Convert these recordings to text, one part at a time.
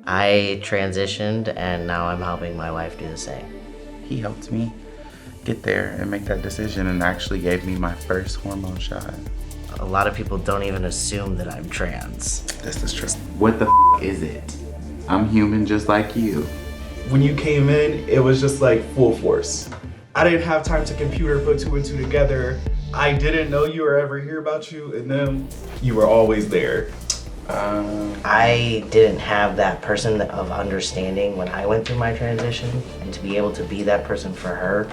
I transitioned and now I'm helping my wife do the same. He helped me get there and make that decision and actually gave me my first hormone shot. A lot of people don't even assume that I'm trans. This is true. What the is it? I'm human just like you. When you came in, it was just like full force. I didn't have time to computer put two and two together. I didn't know you or ever hear about you, and then you were always there. I didn't have that person of understanding when I went through my transition, and to be able to be that person for her.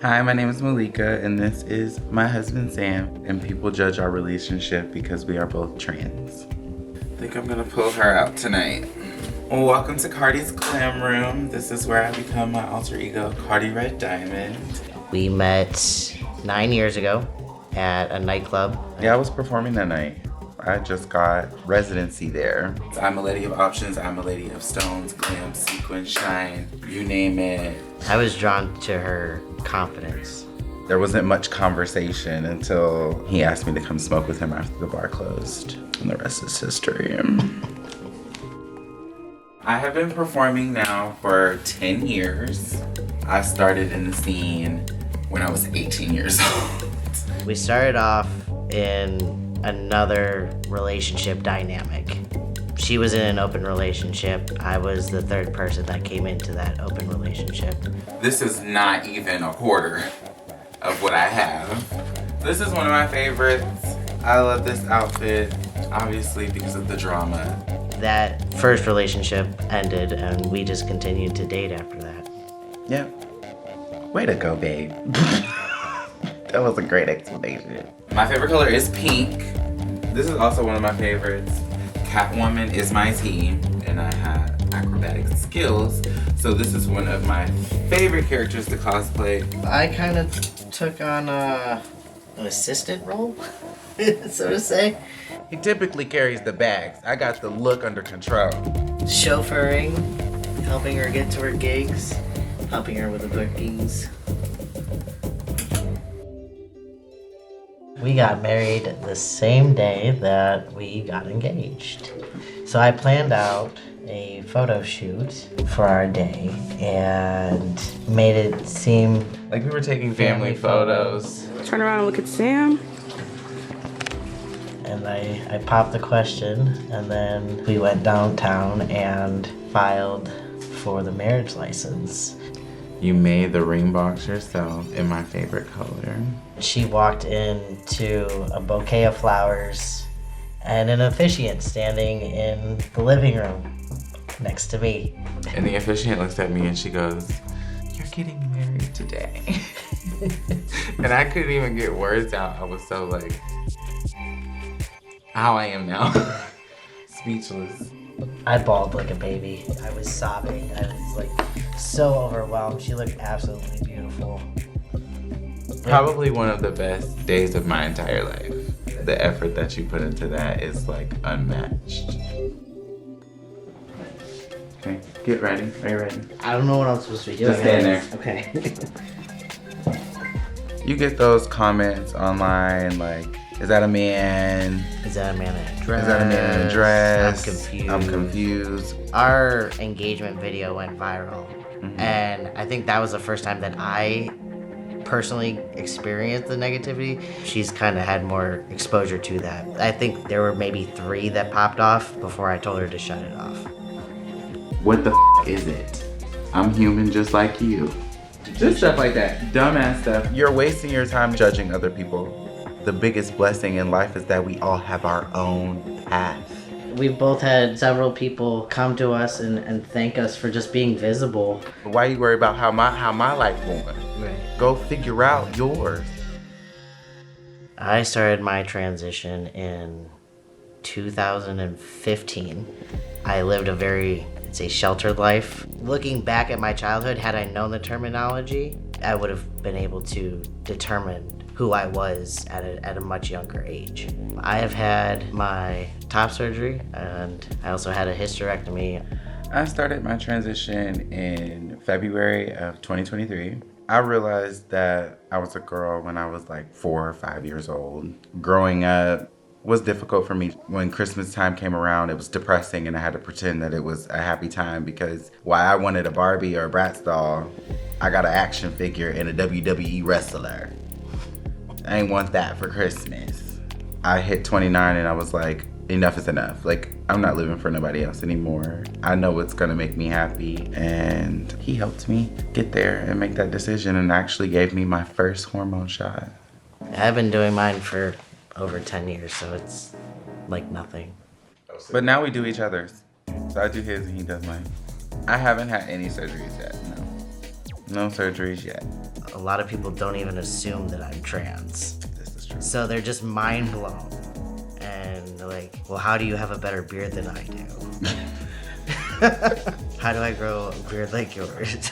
Hi, my name is Malika, and this is my husband Sam, and people judge our relationship because we are both trans. I think I'm gonna pull her out tonight. Well, welcome to Cardi's Glam Room. This is where I become my alter ego, Cardi Red Diamond. We met 9 years ago at a nightclub. Yeah, I was performing that night. I just got residency there. I'm a lady of options, I'm a lady of stones, glam, sequin, shine, you name it. I was drawn to her confidence. There wasn't much conversation until he asked me to come smoke with him after the bar closed. And the rest is history. I have been performing now for 10 years. I started in the scene when I was 18 years old. We started off in another relationship dynamic. She was in an open relationship. I was the third person that came into that open relationship. This is not even a quarter of what I have. This is one of my favorites. I love this outfit, obviously because of the drama. That first relationship ended and we just continued to date after that. Yeah. Way to go, babe. That was a great explanation. My favorite color is pink. This is also one of my favorites. Catwoman is my team, and I have acrobatic skills, so this is one of my favorite characters to cosplay. I kind of took on an assistant role, so to say. He typically carries the bags. I got the look under control. Chauffeuring, helping her get to her gigs, helping her with the bookings. We got married the same day that we got engaged. So I planned out a photo shoot for our day and made it seem like we were taking family photos. Turn around and look at Sam. And I popped the question, and then we went downtown and filed for the marriage license. You made the ring box yourself in my favorite color. She walked into a bouquet of flowers and an officiate standing in the living room next to me. And the officiate looks at me and she goes, "You're getting married today." And I couldn't even get words out. I was so like, how I am now. Speechless. I bawled like a baby. I was sobbing. I was like so overwhelmed. She looked absolutely beautiful. Probably one of the best days of my entire life. The effort that you put into that is like unmatched. Okay, get ready. Are you ready? I don't know what I'm supposed to be doing. Just stand there. Okay. You get those comments online like, is that a man? Is that a man in a dress? Is that a man in a dress? I'm confused. I'm confused. Our engagement video went viral. And I think that was the first time that I personally experienced the negativity. She's kind of had more exposure to that. I think there were maybe 3 that popped off before I told her to shut it off. What the is it? I'm human just like you. Just stuff like that. Dumbass stuff. You're wasting your time judging other people. The biggest blessing in life is that we all have our own path. We've both had several people come to us and thank us for just being visible. Why you worry about how my life going? Right. Go figure out yours. I started my transition in 2015. I lived a very, I'd say, sheltered life. Looking back at my childhood, had I known the terminology, I would have been able to determine who I was at a much younger age. I have had my top surgery and I also had a hysterectomy. I started my transition in February of 2023. I realized that I was a girl when I was like 4 or 5 years old. Growing up, was difficult for me. When Christmas time came around, it was depressing and I had to pretend that it was a happy time because while I wanted a Barbie or a Bratz doll, I got an action figure and a WWE wrestler. I ain't want that for Christmas. I hit 29 and I was like, enough is enough. Like, I'm not living for nobody else anymore. I know what's gonna make me happy. And he helped me get there and make that decision and actually gave me my first hormone shot. I've been doing mine for over 10 years, so it's like nothing. But now we do each other's. So I do his and he does mine. I haven't had any surgeries yet, no. No surgeries yet. A lot of people don't even assume that I'm trans. This is true. So they're just mind blown. And they're like, well, how do you have a better beard than I do? How do I grow a beard like yours?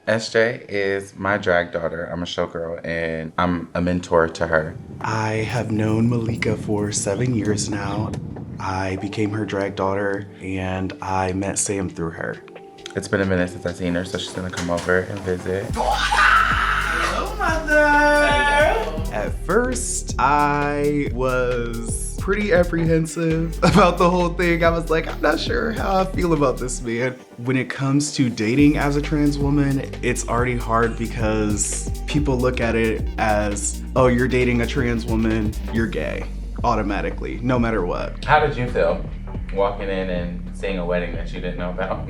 SJ is my drag daughter. I'm a showgirl and I'm a mentor to her. I have known Malika for 7 years now. I became her drag daughter and I met Sam through her. It's been a minute since I've seen her, so she's gonna come over and visit. Hello, mother! At first, I was pretty apprehensive about the whole thing. I was like, I'm not sure how I feel about this man. When it comes to dating as a trans woman, it's already hard because people look at it as, oh, you're dating a trans woman, you're gay, automatically, no matter what. How did you feel walking in and seeing a wedding that you didn't know about?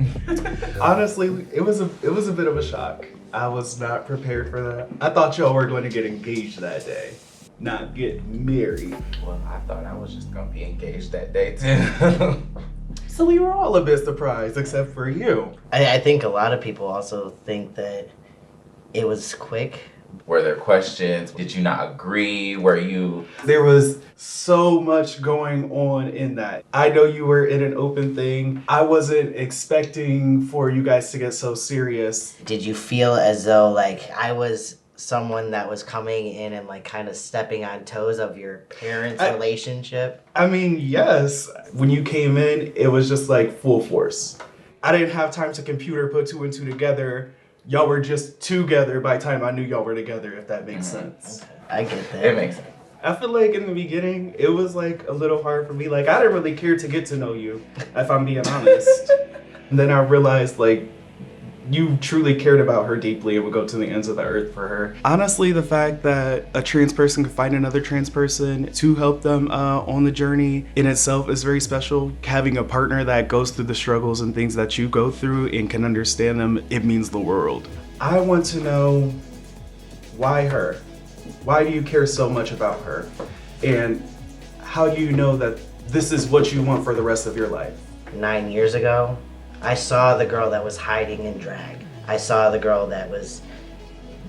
Honestly, it was a bit of a shock. I was not prepared for that. I thought y'all were going to get engaged that day, not get married. Well, I thought I was just gonna be engaged that day too. So we were all a bit surprised, except for you. I think a lot of people also think that it was quick. Were there questions? Did you not agree? Were you... There was so much going on in that. I know you were in an open thing. I wasn't expecting for you guys to get so serious. Did you feel as though like I was someone that was coming in and like kind of stepping on toes of your parents' relationship? I mean, yes. When you came in, it was just like full force. I didn't have time to computer put two and two together. Y'all were just together by the time I knew y'all were together, if that makes sense. Okay. I get that. It makes sense. I feel like in the beginning, it was like a little hard for me. Like, I didn't really care to get to know you, if I'm being honest. And then I realized, like, you truly cared about her deeply and would go to the ends of the earth for her. Honestly, the fact that a trans person could find another trans person to help them on the journey in itself is very special. Having a partner that goes through the struggles and things that you go through and can understand them, it means the world. I want to know, why her? Why do you care so much about her? And how do you know that this is what you want for the rest of your life? 9 years ago, I saw the girl that was hiding in drag. I saw the girl that was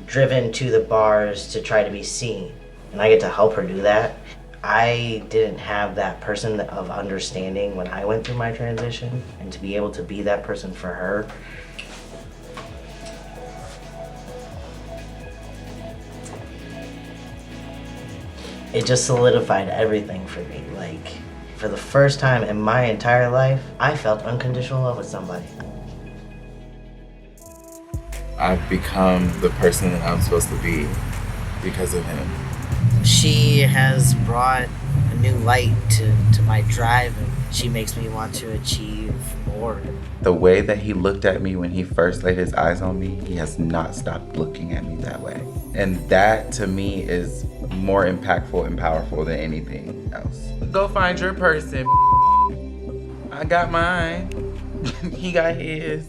driven to the bars to try to be seen. And I get to help her do that. I didn't have that person of understanding when I went through my transition. And to be able to be that person for her, it just solidified everything for me. Like, for the first time in my entire life, I felt unconditional love with somebody. I've become the person that I'm supposed to be because of him. She has brought a new light to my drive, and she makes me want to achieve more. The way that he looked at me when he first laid his eyes on me, he has not stopped looking at me that way. And that to me is more impactful and powerful than anything else. Go find your person. I got mine. He got his.